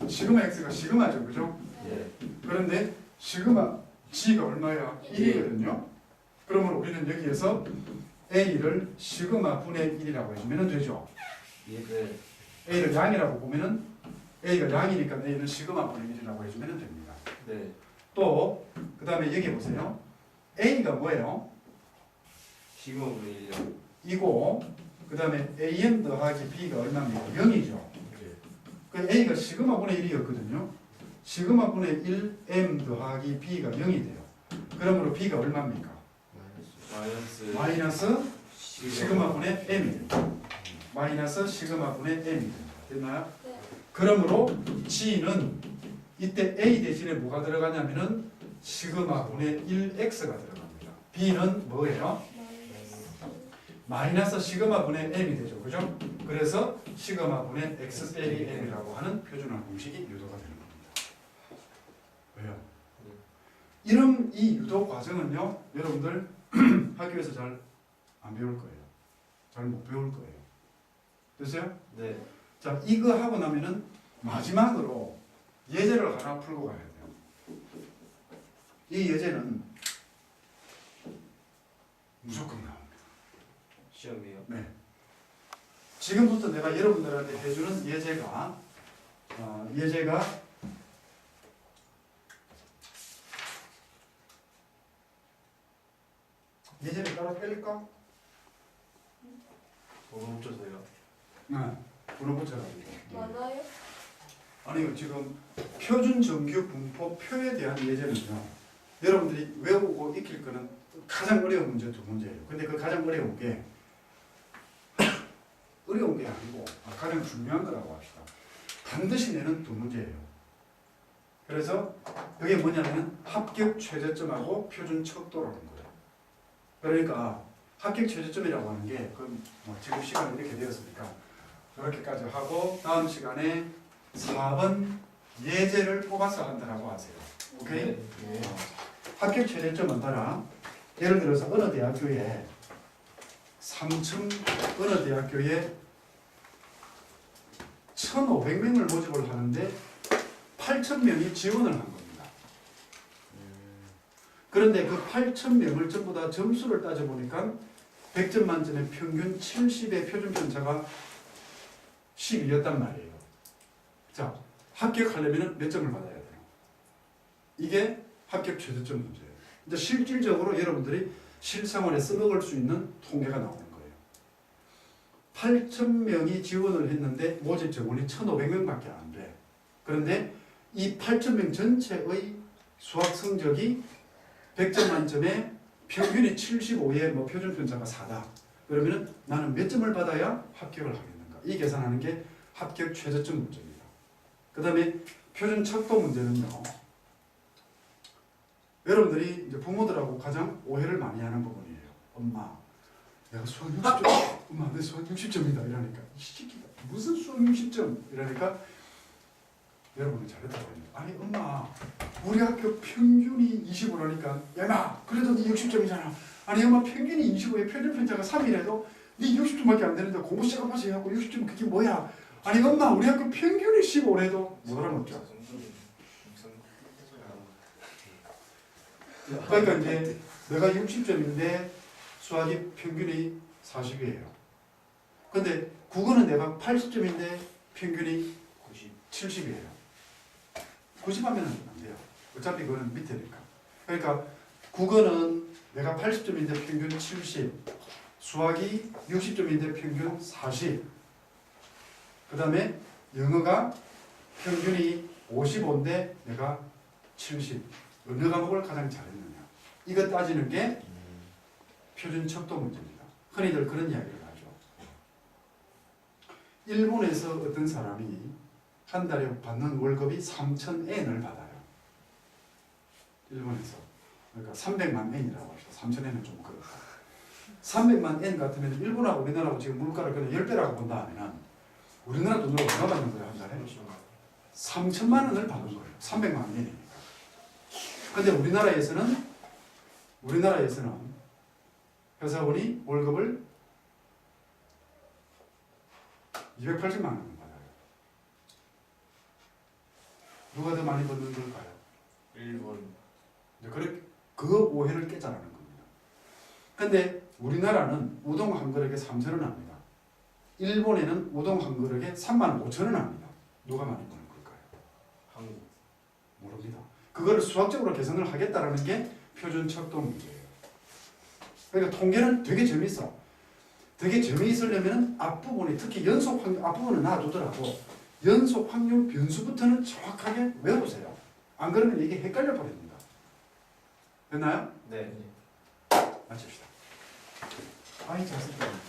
시그마 X가 시그마죠. 그죠? 네. 그런데 시그마 G가 얼마야? 1이거든요. 그러면 우리는 여기에서 A를 시그마 분의 1이라고 해주면 되죠. 네. A를 양이라고 보면은 A가 양이니까 A는 시그마 분의 1이라고 해주면 됩니다. 네. 또 그 다음에 여기 보세요. A가 뭐예요? 15분의 1요. 이고 그 다음에 AM 더하기 B가 얼마입니까? 0이죠. 네. 그 A가 시그마분의 1이었거든요. 시그마분의 1M 더하기 B가 0이 돼요. 그러므로 B가 얼마입니까? 마이너스 마이너스 시그마분의 M이 돼요. 마이너스 시그마분의 M이 됩니다. 됐나요? 네. 그러므로 G는 이때 A 대신에 뭐가 들어가냐면은 시그마분의 1X가 들어갑니다. B는 뭐예요? 마이너스 시그마분의 M이 되죠. 그죠? 그래서 시그마분의 X 빼기 M이라고 하는 표준화 공식이 유도가 되는 겁니다. 왜요? 이런 이 유도 과정은요, 여러분들 학교에서 잘 안 배울 거예요. 잘 못 배울 거예요. 됐어요? 네. 자, 이거 하고 나면은 마지막으로 예제를 하나 풀고 가야 돼요. 이 예제는 무조건 나옵니다. 시험이요. 네. 지금부터 내가 여러분들한테 해주는 예제가 예제를 따로 뺄까? 번호 붙여서요. 네. 번호 붙여가지고. 많아요? 아니요, 지금 표준 정규 분포 표에 대한 예제는요, 여러분들이 외우고 익힐 거는 가장 어려운 문제 두 문제예요. 근데 그 가장 어려운 게 어려운 게 아니고 가장 중요한 거라고 합시다. 반드시 내는 두 문제예요. 그래서 이게 뭐냐면 합격 최저점하고 표준 척도라는 거예요. 그러니까 합격 최저점이라고 하는 게 뭐 지금 시간이 이렇게 되었으니까 이렇게까지 하고 다음 시간에 4번 예제를 뽑아서 한다라고 하세요. 오케이? 네. 합격 최저점은 따라 예를 들어서 어느 대학교에 3층 어느 대학교에 1,500명을 모집을 하는데 8,000명이 지원을 한 겁니다. 그런데 그 8,000명을 전부 다 점수를 따져보니까 100점 만점에 평균 70의 표준 편차가 12였단 말이에요. 자, 합격하려면 몇 점을 받아야 돼요? 이게 합격 최저점 문제예요. 이제 실질적으로 여러분들이 실생활에 써먹을 수 있는 통계가 나오는 거예요. 8,000명이 지원을 했는데 모집 정원이 1,500명밖에 안 돼. 그런데 이 8,000명 전체의 수학 성적이 100점 만점에 평균이 75에 뭐 표준 편차가 4다. 그러면은 나는 몇 점을 받아야 합격을 하겠는가? 이 계산하는 게 합격 최저점 문제입니다. 그 다음에 표준 척도 문제는요. 여러분들이 이제 부모들하고 가장 오해를 많이 하는 부분이에요. 엄마, 내가 수학 60점, 엄마 내 수학 60점이다 이러니까 이 새끼가 무슨 수학 60점 이러니까 여러분이 잘했다고 합니다. 아니 엄마, 우리 학교 평균이 25라니까 야마 그래도 네 60점이잖아. 아니 엄마 평균이 25에 표준 편차가 3이라도 네 60점밖에 안 되는데 공부 시작하면서 해갖고 60점 그게 뭐야? 아니 엄마 우리 학교 평균이 15래도 못 알아먹죠. 그러니까 이제 내가 60점인데 수학이 평균이 40이에요. 근데 국어는 내가 80점인데 평균이 70이에요. 90하면 안 돼요. 어차피 그거는 밑에니까. 그러니까 국어는 내가 80점인데 평균 70, 수학이 60점인데 평균 40, 그 다음에 영어가 평균이 55인데 내가 70. 어느 과목을 가장 잘했느냐. 이거 따지는 게 표준 척도 문제입니다. 흔히들 그런 이야기를 하죠. 일본에서 어떤 사람이 한 달에 받는 월급이 3,000엔을 받아요. 일본에서. 그러니까 300만 엔이라고 합시다. 3,000엔은 좀 그렇다. 300만 엔 같으면 일본하고 우리나라하고 지금 물가를 그냥 10배라고 본다 하면 우리나라 돈으로 얼마 받는 거예요, 한 달에? 3천만 원을 받는 거예요. 300만 엔이니까. 근데 우리나라에서는 회사원이 월급을 280만 원. 누가 더 많이 받는 걸까요? 일본. 그 오해를 깨자라는 겁니다. 근데 우리나라는 우동 한 그릇에 3,000원 합니다. 일본에는 우동 한 그릇에 35,000원 합니다. 누가 많이 버는 걸까요? 한국. 모릅니다. 그거를 수학적으로 계산을 하겠다라는 게 표준 척도 문제예요. 그러니까 통계는 되게 재밌어. 되게 재미있으려면 앞부분에 특히 연속 확률 앞부분은 놔두더라도 연속 확률 변수부터는 정확하게 외우세요. 안 그러면 이게 헷갈려 버립니다. 됐나요? 네. 마칩시다. 아이 잘 썼다.